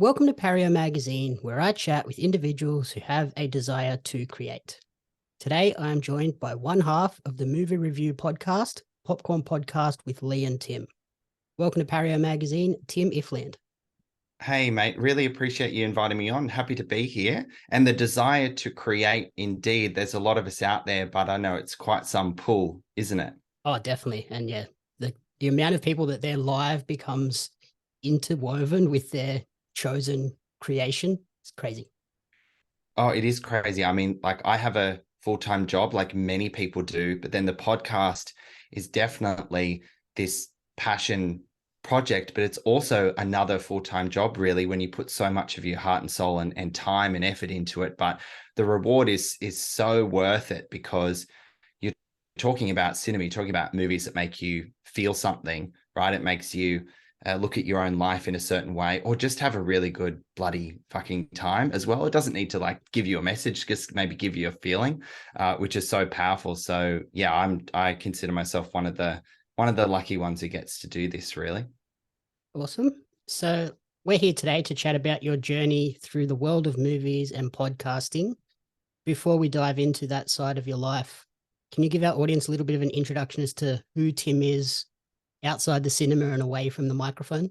Welcome to Pario Magazine, where I chat with individuals who have a desire to create. Today, I am joined by one half of the movie review podcast, Popcorn Podcast with Leigh and Tim. Welcome to Pario Magazine, Tim Iffland. Hey, mate, really appreciate you inviting me on. Happy to be here. And the desire to create, indeed, there's a lot of us out there, but I know it's quite some pull, isn't it? Oh, definitely. And yeah, the amount of people that their life becomes interwoven with their chosen creation is crazy. Oh, it is crazy. I mean, like I have a full-time job like many people do, but then the podcast is definitely this passion project, but it's also another full-time job, really, when you put so much of your heart and soul and time and effort into it. But the reward is so worth it because you're talking about cinema, you're talking about movies that make you feel something, right? It makes you look at your own life in a certain way, or just have a really good bloody fucking time as well. It doesn't need to like give you a message, just maybe give you a feeling, which is so powerful. So yeah, I consider myself one of the lucky ones who gets to do this, really. Awesome. So we're here today to chat about your journey through the world of movies and podcasting. Before we dive into that side of your life, can you give our audience a little bit of an introduction as to who Tim is outside the cinema and away from the microphone?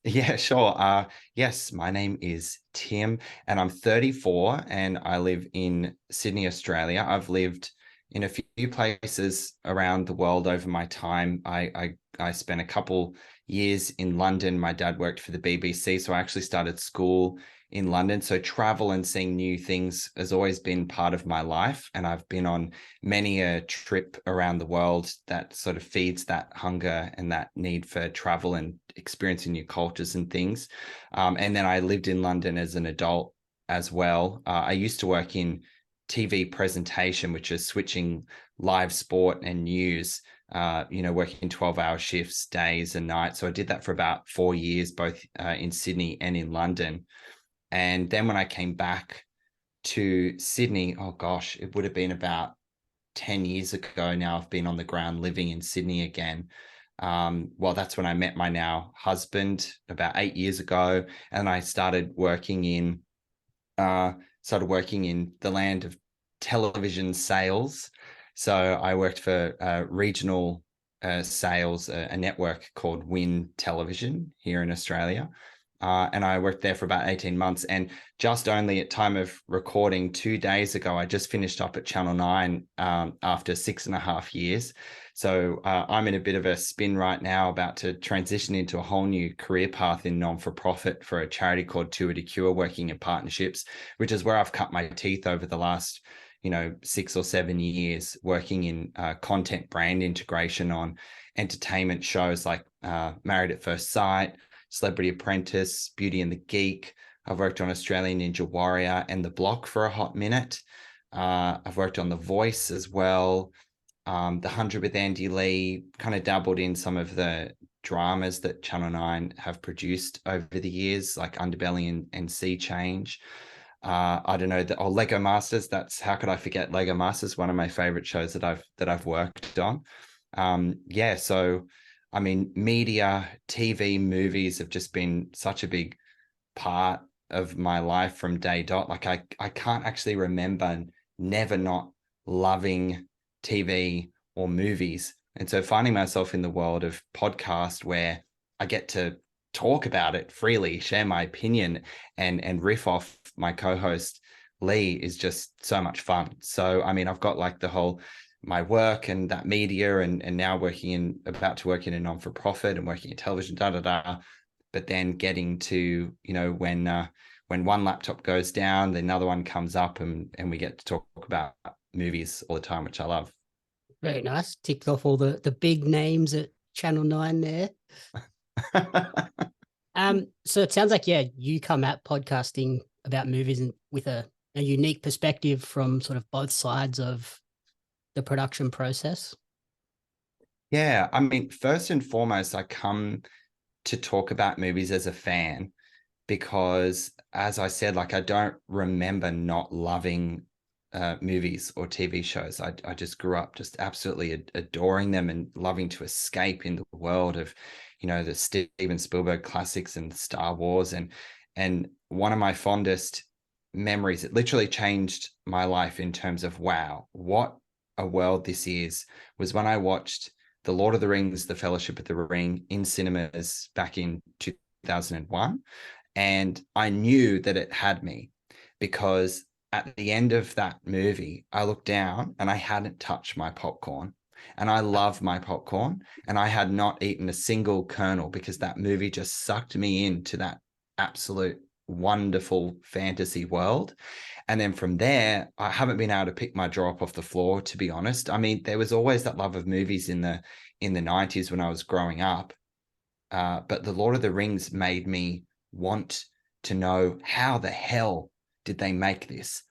Yeah, sure. Yes, my name is Tim and I'm 34 and I live in Sydney, Australia. I've lived in a few places around the world over my time. I spent a couple years in London. My dad worked for the BBC, so I actually started school in London. So travel and seeing new things has always been part of my life. And I've been on many a trip around the world that sort of feeds that hunger and that need for travel and experiencing new cultures and things. And then I lived in London as an adult as well. I used to work in TV presentation, which is switching live sport and news, working 12-hour shifts, days and nights. So I did that for about 4 years, both in Sydney and in London. And then when I came back to Sydney, oh gosh, it would have been about 10 years ago now. I've been on the ground living in Sydney again. Well, that's when I met my now husband about 8 years ago. And I started working in the land of television sales. So I worked for regional sales, a network called Win Television here in Australia. And I worked there for about 18 months. And just only at time of recording 2 days ago, I just finished up at Channel 9 after 6.5 years. So I'm in a bit of a spin right now, about to transition into a whole new career path in non-for-profit for a charity called Tour de Cure, working in partnerships, which is where I've cut my teeth over the last 6 or 7 years, working in content brand integration on entertainment shows like Married at First Sight, Celebrity Apprentice, Beauty and the Geek. I've worked on Australian Ninja Warrior and The Block for a hot minute. I've worked on The Voice as well. The 100 with Andy Leigh, kind of dabbled in some of the dramas that Channel 9 have produced over the years, like Underbelly and Sea Change. I don't know, Lego Masters. That's, how could I forget Lego Masters? One of my favorite shows that I've worked on. So I mean, media, TV, movies have just been such a big part of my life from day dot. Like I can't actually remember never not loving TV or movies. And so finding myself in the world of podcast where I get to talk about it freely, share my opinion and riff off my co-host Leigh is just so much fun. So, I mean, I've got like the whole my work and that media and now about to work in a non-for-profit and working in television, but then getting to, when one laptop goes down, then another one comes up and we get to talk about movies all the time, which I love. Very nice. Ticked off all the big names at Channel 9 there. So it sounds like, yeah, you come at podcasting about movies and with a unique perspective from sort of both sides of the production process. Yeah, I mean, first and foremost, I come to talk about movies as a fan because, as I said, like I don't remember not loving movies or TV shows. I just grew up just absolutely adoring them and loving to escape in the world of, the Steven Spielberg classics and Star Wars. And one of my fondest memories, it literally changed my life in terms of, wow, what a world this is, was when I watched The Lord of the Rings, The Fellowship of the Ring in cinemas back in 2001. And I knew that it had me, because at the end of that movie, I looked down and I hadn't touched my popcorn. And I love my popcorn, and I had not eaten a single kernel, because that movie just sucked me into that absolute wonderful fantasy world. And then from there, I haven't been able to pick my jaw up off the floor, to be honest. I mean, there was always that love of movies in the 90s when I was growing up. But The Lord of the Rings made me want to know, how the hell did they make this?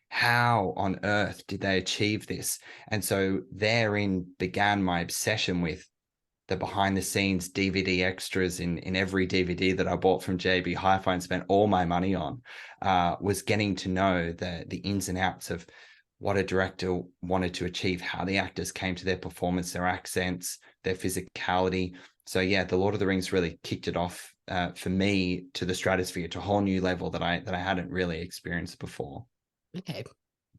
How on earth did they achieve this? And so therein began my obsession with the behind the scenes DVD extras in every DVD that I bought from JB Hi-Fi and spent all my money on, was getting to know the ins and outs of what a director wanted to achieve, how the actors came to their performance, their accents, their physicality. So yeah, The Lord of the Rings really kicked it off for me to the stratosphere, to a whole new level that I hadn't really experienced before. Okay.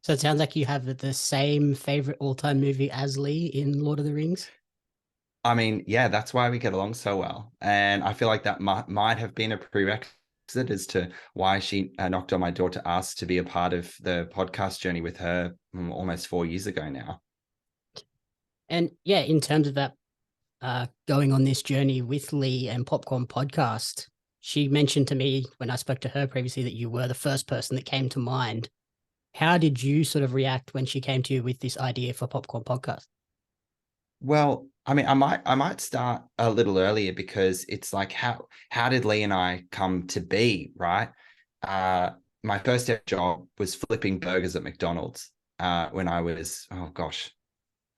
So it sounds like you have the same favorite all-time movie as Leigh in Lord of the Rings. I mean, yeah, that's why we get along so well. And I feel like that might have been a prerequisite as to why she knocked on my door to ask to be a part of the podcast journey with her almost 4 years ago now. And yeah, in terms of that, going on this journey with Leigh and Popcorn Podcast, she mentioned to me when I spoke to her previously that you were the first person that came to mind. How did you sort of react when she came to you with this idea for Popcorn Podcast? Well, I mean, I might start a little earlier, because it's like, how did Leigh and I come to be, right? My first ever job was flipping burgers at McDonald's when I was, oh gosh,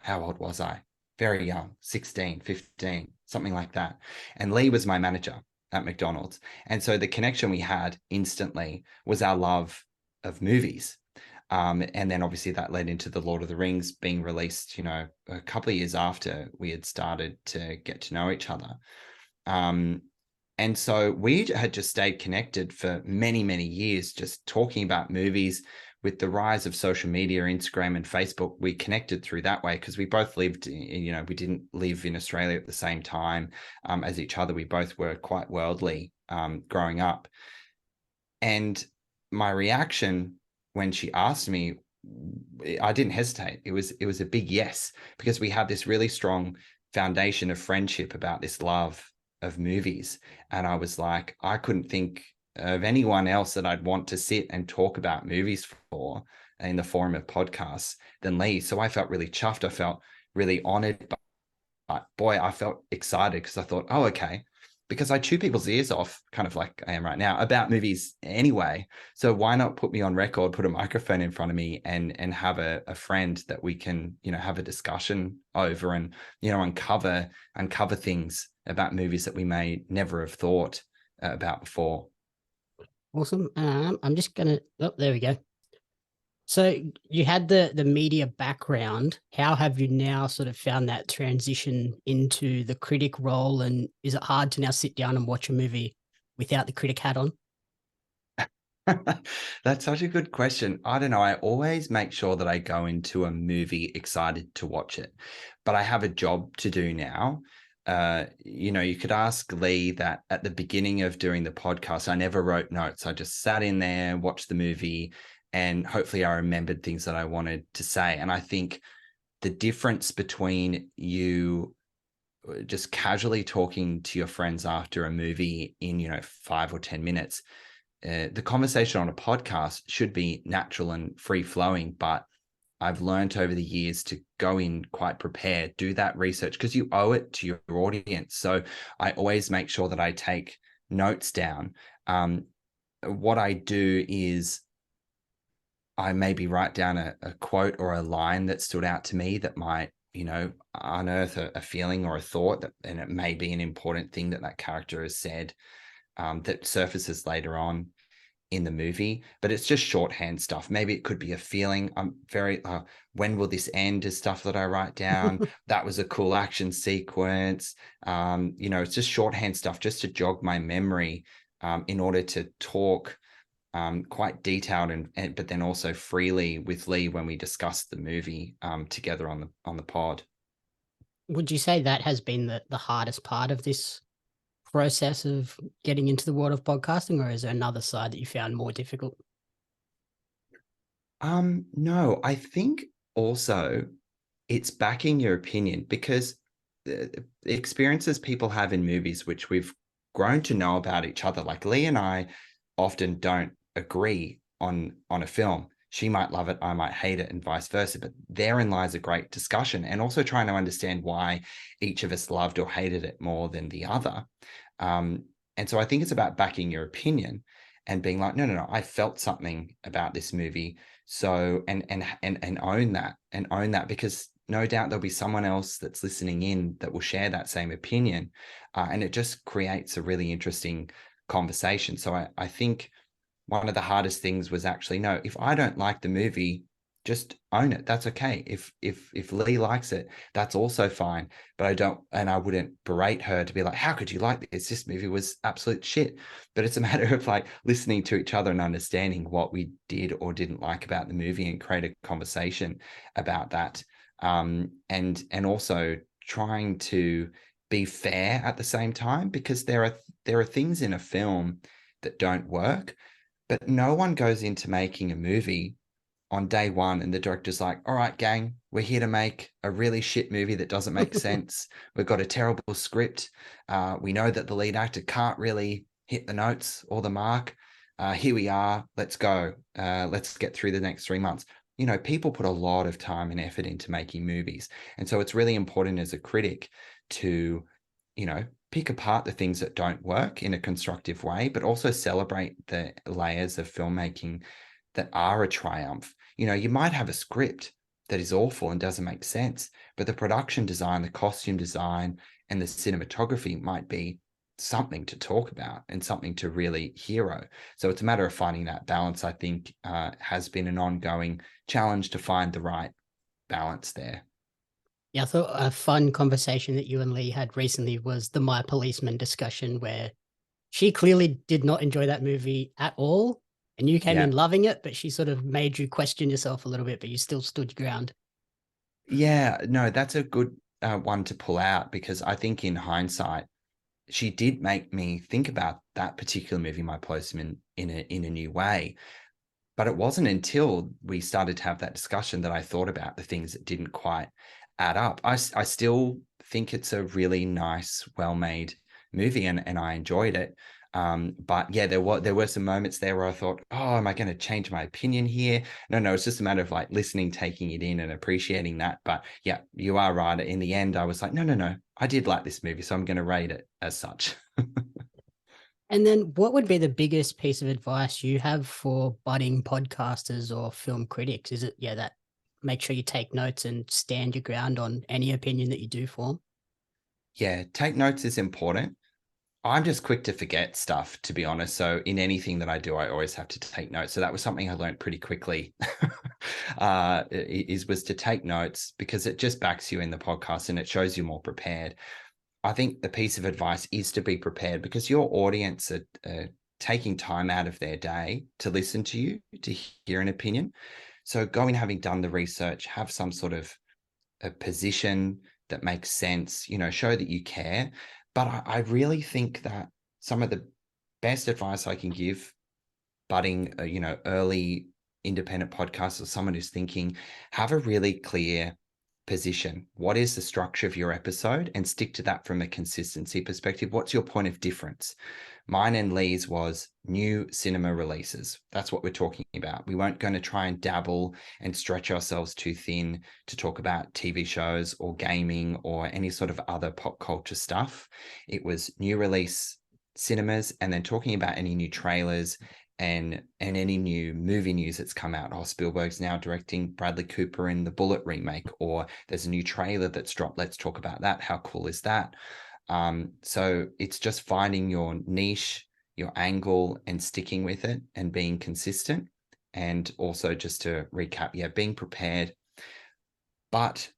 how old was I? Very young, 16, 15, something like that. And Leigh was my manager at McDonald's. And so the connection we had instantly was our love of movies. And then obviously that led into The Lord of the Rings being released, a couple of years after we had started to get to know each other. And so we had just stayed connected for many, many years, just talking about movies. With the rise of social media, Instagram and Facebook, we connected through that way, because we both lived, we didn't live in Australia at the same time as each other. We both were quite worldly growing up. And my reaction when she asked me, I didn't hesitate. It was a big yes, because we had this really strong foundation of friendship about this love of movies. And I was like, I couldn't think of anyone else that I'd want to sit and talk about movies for in the form of podcasts than Leigh. So I felt really chuffed. I felt really honored, but boy, I felt excited, because I thought, oh, okay, because I chew people's ears off, kind of like I am right now, about movies anyway. So why not put me on record, put a microphone in front of me, and have a friend that we can, have a discussion over, and, uncover things about movies that we may never have thought about before. Awesome. I'm just gonna. Oh, there we go. So you had the media background. How have you now sort of found that transition into the critic role? And is it hard to now sit down and watch a movie without the critic hat on? That's such a good question. I don't know. I always make sure that I go into a movie excited to watch it, but I have a job to do now. You could ask Leigh that at the beginning of doing the podcast, I never wrote notes. I just sat in there, watched the movie, and hopefully I remembered things that I wanted to say. And I think the difference between you just casually talking to your friends after a movie in, 5 or 10 minutes, the conversation on a podcast should be natural and free flowing, but I've learned over the years to go in quite prepared, do that research, because you owe it to your audience. So I always make sure that I take notes down. What I do is I maybe write down a quote or a line that stood out to me that might, unearth a feeling or a thought, and it may be an important thing that character has said that surfaces later on in the movie, but it's just shorthand stuff. Maybe it could be a feeling. I'm very, when will this end is stuff that I write down. That was a cool action sequence. It's just shorthand stuff just to jog my memory in order to talk quite detailed and but then also freely with Leigh when we discussed the movie together on the pod. Would you say that has been the hardest part of this process of getting into the world of podcasting, or is there another side that you found more difficult? No, I think also it's backing your opinion, because the experiences people have in movies, which we've grown to know about each other, like Leigh and I often don't agree on a film. She might love it, I might hate it, and vice versa. But therein lies a great discussion, and also trying to understand why each of us loved or hated it more than the other. And so I think it's about backing your opinion and being like, no, I felt something about this movie. So and own that, because no doubt there'll be someone else that's listening in that will share that same opinion, and it just creates a really interesting conversation. So I think one of the hardest things was actually, no, if I don't like the movie, just own it. That's okay. If Leigh likes it, that's also fine. But I wouldn't berate her to be like, how could you like this? This movie was absolute shit. But it's a matter of like listening to each other and understanding what we did or didn't like about the movie and create a conversation about that. And also trying to be fair at the same time, because there are things in a film that don't work, but no one goes into making a movie on day one and the director's like, all right, gang, we're here to make a really shit movie that doesn't make sense. We've got a terrible script. We know that the lead actor can't really hit the notes or the mark. Here we are. Let's go. Let's get through the next 3 months. People put a lot of time and effort into making movies. And so it's really important as a critic to, pick apart the things that don't work in a constructive way, but also celebrate the layers of filmmaking that are a triumph. You might have a script that is awful and doesn't make sense, but the production design, the costume design, and the cinematography might be something to talk about and something to really hero. So it's a matter of finding that balance, I think, has been an ongoing challenge to find the right balance there. Yeah, I thought a fun conversation that you and Leigh had recently was the My Policeman discussion, where she clearly did not enjoy that movie at all, and you came Yeah. in loving it, but she sort of made you question yourself a little bit, but you still stood your ground. Yeah, no, that's a good one to pull out, because I think in hindsight, she did make me think about that particular movie, My Postman, in a new way. But it wasn't until we started to have that discussion that I thought about the things that didn't quite add up. I still think it's a really nice, well-made movie, and I enjoyed it. But yeah, there were some moments there where I thought, oh, am I going to change my opinion here? No, it's just a matter of like listening, taking it in and appreciating that. But yeah, you are right. In the end, I was like, no, I did like this movie, so I'm going to rate it as such. And then what would be the biggest piece of advice you have for budding podcasters or film critics? Is it, yeah, that make sure you take notes and stand your ground on any opinion that you do form? Yeah, take notes is important. I'm just quick to forget stuff, to be honest. So in anything that I do, I always have to take notes. So that was something I learned pretty quickly, was to take notes, because it just backs you in the podcast and it shows you more prepared. I think the piece of advice is to be prepared, because your audience are taking time out of their day to listen to you, to hear an opinion. So going, having done the research, have some sort of a position that makes sense, show that you care. But I really think that some of the best advice I can give budding, early independent podcasters, or someone who's thinking, have a really clear position. What is the structure of your episode? And stick to that from a consistency perspective. What's your point of difference? Mine and Leigh's was new cinema releases. That's what we're talking about. We weren't going to try and dabble and stretch ourselves too thin to talk about TV shows or gaming or any sort of other pop culture stuff. It was new release cinemas, and then talking about any new trailers and any new movie news that's come out. Oh, Spielberg's now directing Bradley Cooper in the Bullet remake, or there's a new trailer that's dropped. Let's talk about that. How cool is that? So it's just finding your niche, your angle, and sticking with it and being consistent. And also, just to recap, yeah, being prepared, but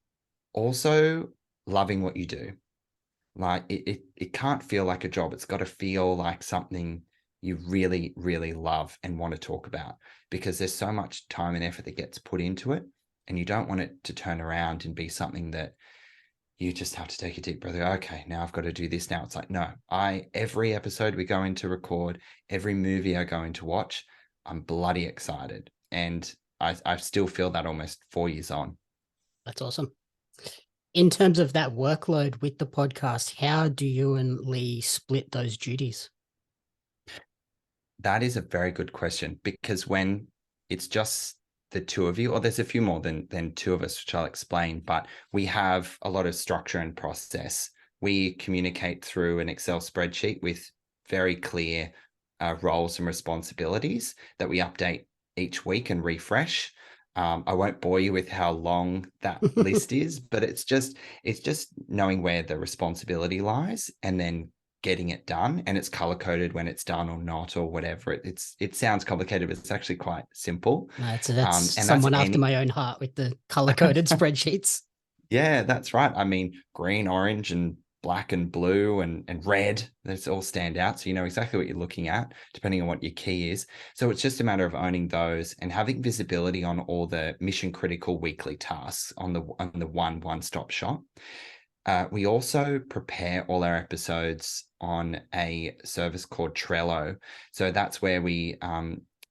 also loving what you do. Like it can't feel like a job. It's got to feel like something you really, really love and want to talk about, because there's so much time and effort that gets put into it, and you don't want it to turn around and be something that you just have to take a deep breath. Okay, now I've got to do this now. It's like, no, every episode we go in to record, every movie I go in to watch, I'm bloody excited. And I still feel that almost 4 years on. That's awesome. In terms of that workload with the podcast, how do you and Leigh split those duties? That is a very good question, because when it's just the two of you, or there's a few more than two of us, which I'll explain, but we have a lot of structure and process. We communicate through an Excel spreadsheet with very clear roles and responsibilities that we update each week and refresh. I won't bore you with how long that list is, but it's just knowing where the responsibility lies and then getting it done, and it's color coded when it's done or not, or whatever. It sounds complicated, but it's actually quite simple. No, that's And that's someone after my own heart with the color coded spreadsheets. Yeah, that's right. I mean, green, orange, and black and blue and red, those all stand out. So you know exactly what you're looking at, depending on what your key is. So it's just a matter of owning those and having visibility on all the mission critical weekly tasks on the one-stop shop. We also prepare all our episodes on a service called Trello. So that's where we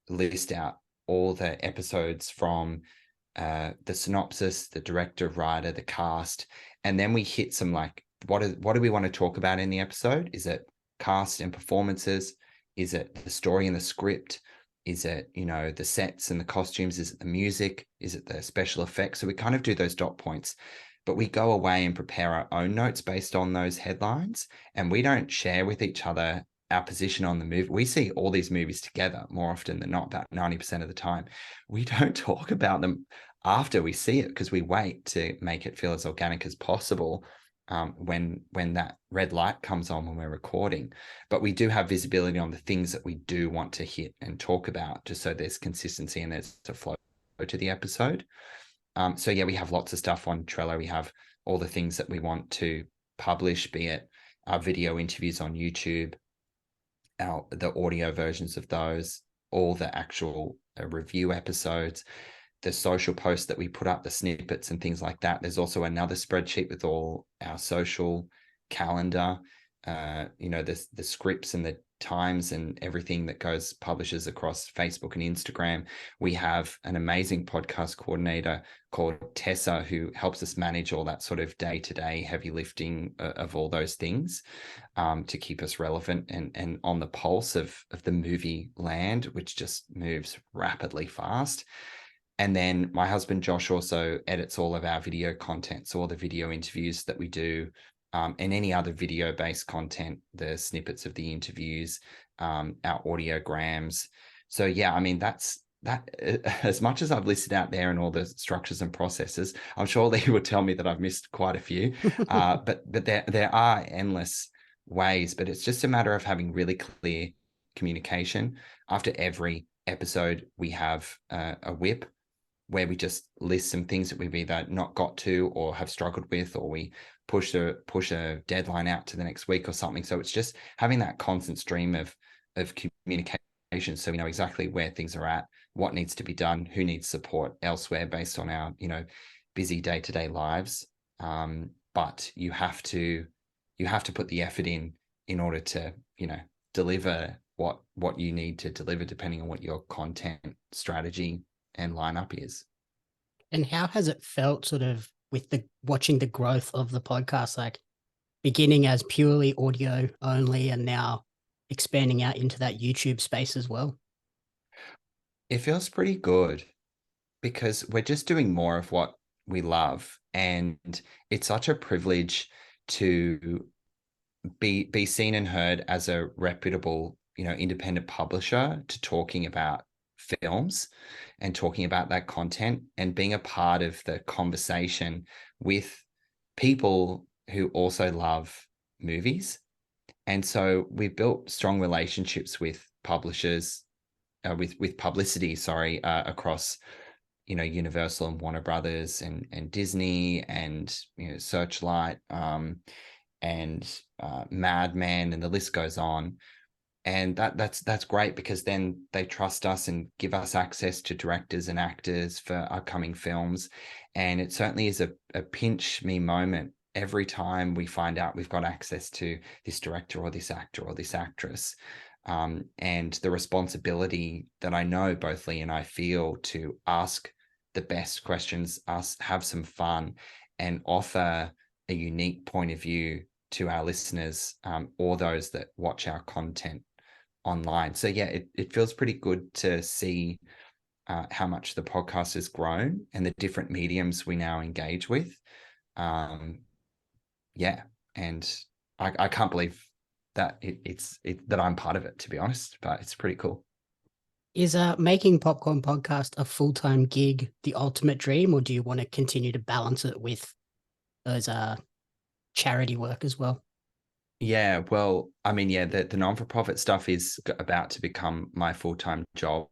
list out all the episodes from the synopsis, the director, writer, the cast, and then we hit some like, what do we want to talk about in the episode? Is it cast and performances? Is it the story and the script? Is it, the sets and the costumes? Is it the music? Is it the special effects? So we kind of do those dot points, but we go away and prepare our own notes based on those headlines, and we don't share with each other our position on the movie. We see all these movies together more often than not, about 90% of the time. We don't talk about them after we see it, because we wait to make it feel as organic as possible when that red light comes on when we're recording. But we do have visibility on the things that we do want to hit and talk about, just so there's consistency and there's a flow to the episode. So yeah, we have lots of stuff on Trello. We have all the things that we want to publish, be it our video interviews on YouTube, the audio versions of those, all the actual review episodes, the social posts that we put up, the snippets and things like that. There's also another spreadsheet with all our social calendar, the scripts and the times and everything that goes publishes across Facebook and Instagram. We have an amazing podcast coordinator called Tessa, who helps us manage all that sort of day-to-day heavy lifting of all those things, to keep us relevant and on the pulse of the movie land, which just moves rapidly fast. And then my husband Josh also edits all of our video content, so all the video interviews that we do, and any other video-based content, the snippets of the interviews, our audiograms. So yeah, I mean, that's that. As much as I've listed out there and all the structures and processes, I'm sure Leigh would tell me that I've missed quite a few. But there are endless ways. But it's just a matter of having really clear communication. After every episode, we have a whip where we just list some things that we've either not got to or have struggled with, or we push a deadline out to the next week or something. So it's just having that constant stream of communication, so we know exactly where things are at, what needs to be done, who needs support elsewhere based on our busy day-to-day lives. But you have to put the effort in order to deliver what you need to deliver, depending on what your content strategy and lineup is. And how has it felt sort of with watching the growth of the podcast, like beginning as purely audio only and now expanding out into that YouTube space as well? It feels pretty good, because we're just doing more of what we love, and it's such a privilege to be seen and heard as a reputable, independent publisher, to talking about films and talking about that content and being a part of the conversation with people who also love movies. And so we've built strong relationships with publishers, with publicity, across Universal and Warner Brothers and Disney and Searchlight, and Mad Men, and the list goes on. And that's great, because then they trust us and give us access to directors and actors for upcoming films. And it certainly is a pinch me moment every time we find out we've got access to this director or this actor or this actress. And the responsibility that I know both Leigh and I feel to ask the best questions, us have some fun, and offer a unique point of view to our listeners, or those that watch our content online. So yeah, it feels pretty good to see how much the podcast has grown and the different mediums we now engage with. Yeah, and I can't believe that it's that I'm part of it, to be honest, but it's pretty cool. Is making Popcorn Podcast a full-time gig the ultimate dream, or do you want to continue to balance it with those charity work as well? Yeah, well, I mean, yeah, the non-for-profit stuff is about to become my full-time job.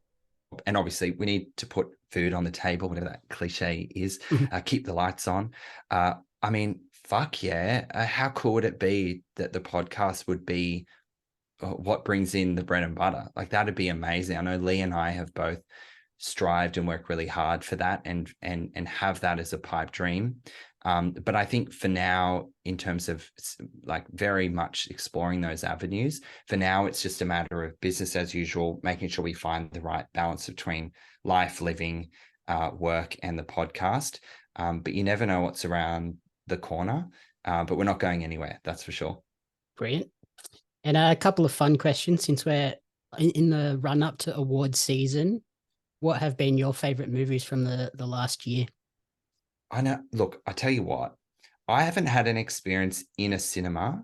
And obviously we need to put food on the table, whatever that cliche is, keep the lights on. I mean, fuck yeah. How cool would it be that the podcast would be what brings in the bread and butter? Like, that'd be amazing. I know Leigh and I have both strived and worked really hard for that, and have that as a pipe dream. But I think for now, in terms of like very much exploring those avenues, for now it's just a matter of business as usual, making sure we find the right balance between life, living, work, and the podcast. But you never know what's around the corner. But we're not going anywhere, that's for sure. Brilliant. And a couple of fun questions since we're in the run up to award season. What have been your favorite movies from the last year? I know. Look, I tell you what, I haven't had an experience in a cinema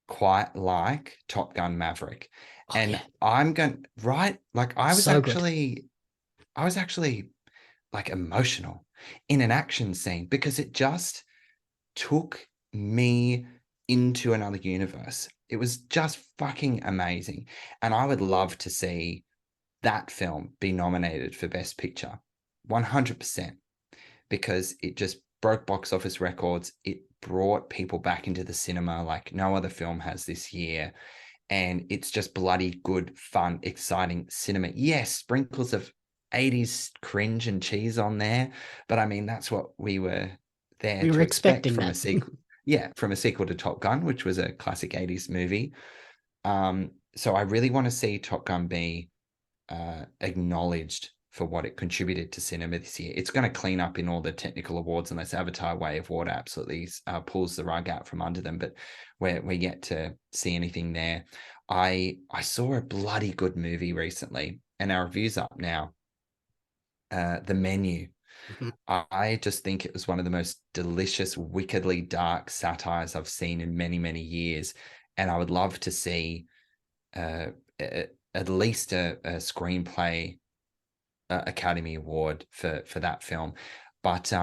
quite like Top Gun Maverick. Oh And yeah, I'm going, right, like so good. I was actually like emotional in an action scene, because it just took me into another universe. It was just fucking amazing. And I would love to see that film be nominated for Best Picture, 100%, because it just broke box office records. It brought people back into the cinema like no other film has this year. And it's just bloody good, fun, exciting cinema. Yes, sprinkles of 80s cringe and cheese on there. But I mean, that's what we were there We were to expect expecting from a that. sequel. Yeah, from a sequel to Top Gun, which was a classic 80s movie. So I really want to see Top Gun be acknowledged for what it contributed to cinema this year. It's going to clean up in all the technical awards unless Avatar: Way of Water absolutely pulls the rug out from under them. But we're yet to see anything there. I saw a bloody good movie recently, and our review's up now. The Menu. I just think it was one of the most delicious, wickedly dark satires I've seen in many, many years. And I would love to see at least a screenplay Academy Award for that film. But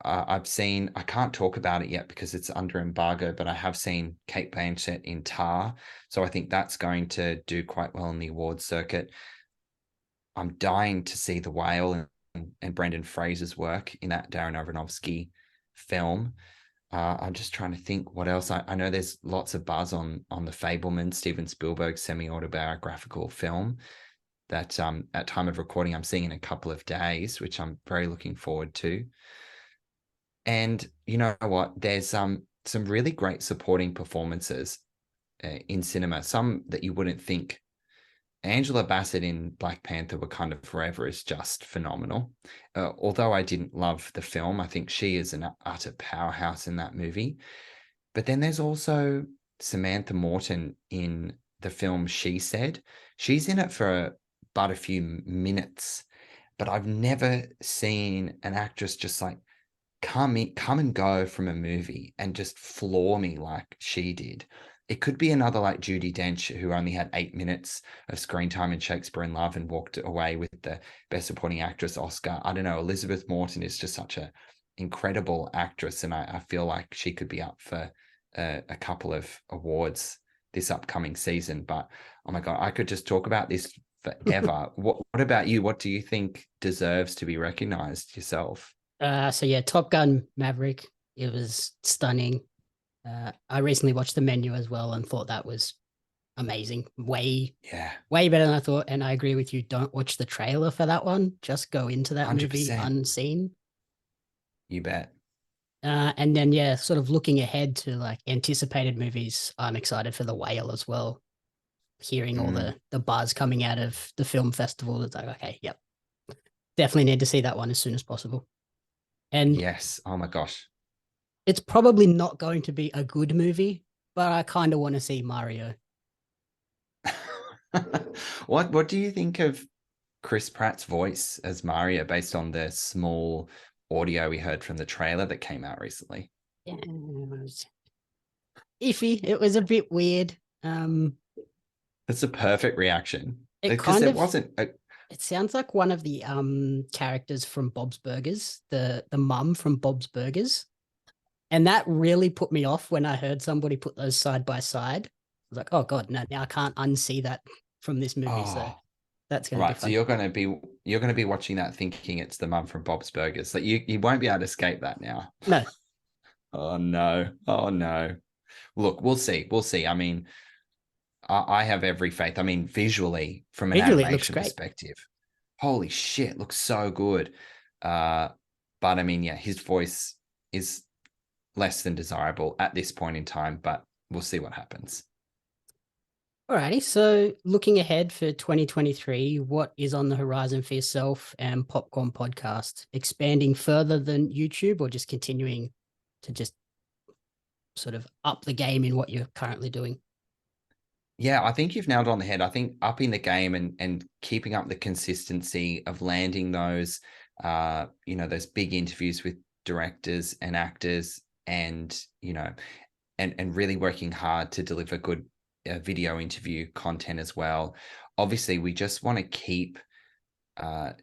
I've seen, I can't talk about it yet because it's under embargo, but I have seen Cate Blanchett in Tar. So I think that's going to do quite well in the awards circuit. I'm dying to see The Whale and Brendan Fraser's work in that Darren Aronofsky film. I'm just trying to think what else. I know there's lots of buzz on The Fabelman, Steven Spielberg's semi-autobiographical film that at time of recording I'm seeing in a couple of days, which I'm very looking forward to. And you know what? There's some really great supporting performances in cinema, some that you wouldn't think. Angela Bassett in Black Panther: Wakanda Forever is just phenomenal. Although I didn't love the film, I think she is an utter powerhouse in that movie. But then there's also Samantha Morton in the film She Said. She's in it for but a few minutes, but I've never seen an actress just like come and go from a movie and just floor me like she did. It could be another like Judi Dench, who only had 8 minutes of screen time in Shakespeare in Love and walked away with the Best Supporting Actress Oscar. I don't know. Elizabeth Morton is just such an incredible actress, and I feel like she could be up for a couple of awards this upcoming season. But oh my God, I could just talk about this forever. What about you? What do you think deserves to be recognized yourself? So yeah, Top Gun Maverick. It was stunning. I recently watched The Menu as well and thought that was amazing. Yeah, Way better than I thought. And I agree with you. Don't watch the trailer for that one. Just go into that movie 100%. unseen. You bet. And then, yeah, sort of looking ahead to like anticipated movies, I'm excited for The Whale as well. Hearing all Mm, the buzz coming out of the film festival, it's like, okay, yep, definitely need to see that one as soon as possible. And yes. Oh my gosh. it's probably not going to be a good movie, but I kind of want to see Mario. What do you think of Chris Pratt's voice as Mario based on the small audio we heard from the trailer that came out recently? Yeah, it was iffy. It was a bit weird. That's a perfect reaction It because kind it of wasn't a, it sounds like one of the characters from Bob's Burgers, the mum from Bob's Burgers. And that really put me off when I heard somebody put those side by side. I was like, oh God, no, now I can't unsee that from this movie. So oh that's going to be right. So fun. you're gonna be watching that thinking it's the mum from Bob's Burgers. Like you won't be able to escape that now. No, Oh no. Oh no. Look, we'll see. We'll see. I mean, I have every faith. I mean, visually, from an visually it looks animation great. perspective, holy shit, looks so good. Uh, but I mean, yeah, his voice is less than desirable at this point in time, but we'll see what happens. Alrighty. So looking ahead for 2023, what is on the horizon for yourself and Popcorn Podcast? Expanding further than YouTube or just continuing to just sort of up the game in what you're currently doing? Yeah, I think you've nailed it on the head. I think upping the game and keeping up the consistency of landing those those big interviews with directors and actors and and really working hard to deliver good video interview content as well. Obviously, we just want to keep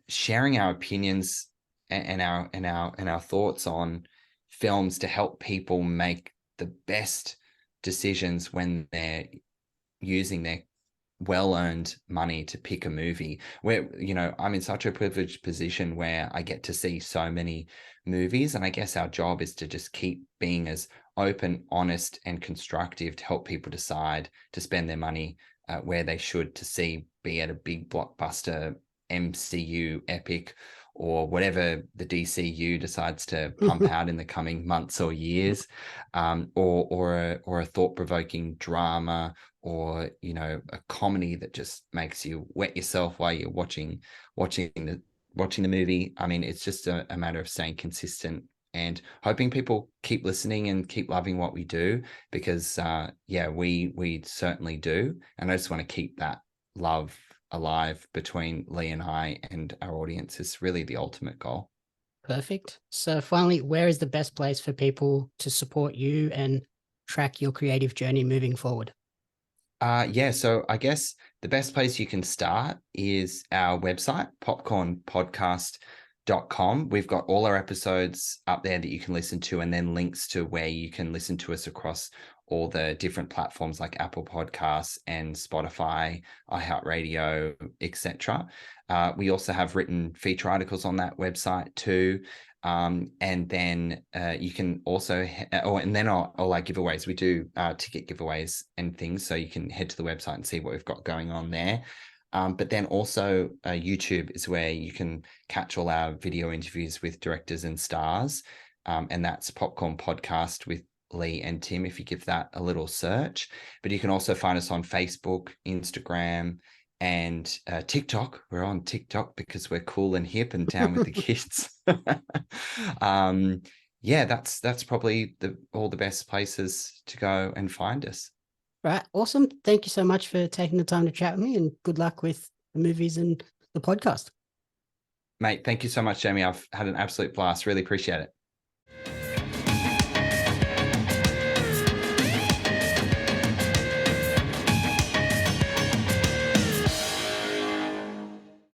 sharing our opinions and our thoughts on films to help people make the best decisions when they're using their well-earned money to pick a movie. Where I'm in such a privileged position where I get to see so many movies, and I guess our job is to just keep being as open, honest, and constructive to help people decide to spend their money where they should to see, be it a big blockbuster MCU epic or whatever the DCU decides to pump out in the coming months or years, or a thought-provoking drama, or a comedy that just makes you wet yourself while you're watching the movie. I mean, it's just a matter of staying consistent and hoping people keep listening and keep loving what we do, because we certainly do. And I just want to keep that love alive between Leigh and I and our audience is really the ultimate goal. Perfect. So finally, where is the best place for people to support you and track your creative journey moving forward? So I guess the best place you can start is our website, popcornpodcast.com. We've got all our episodes up there that you can listen to, and then links to where you can listen to us across all the different platforms like Apple Podcasts and Spotify, iHeartRadio, etc. We also have written feature articles on that website too. And then you can also, and then all our giveaways. We do ticket giveaways and things, so you can head to the website and see what we've got going on there. But then also YouTube is where you can catch all our video interviews with directors and stars. And that's Popcorn Podcast with Leigh and Tim, if you give that a little search. But you can also find us on Facebook, Instagram, and TikTok. We're on TikTok because we're cool and hip and down with the kids. That's probably all the best places to go and find us. Right. Awesome. Thank you so much for taking the time to chat with me, and good luck with the movies and the podcast. Mate, thank you so much, Jamie. I've had an absolute blast. Really appreciate it.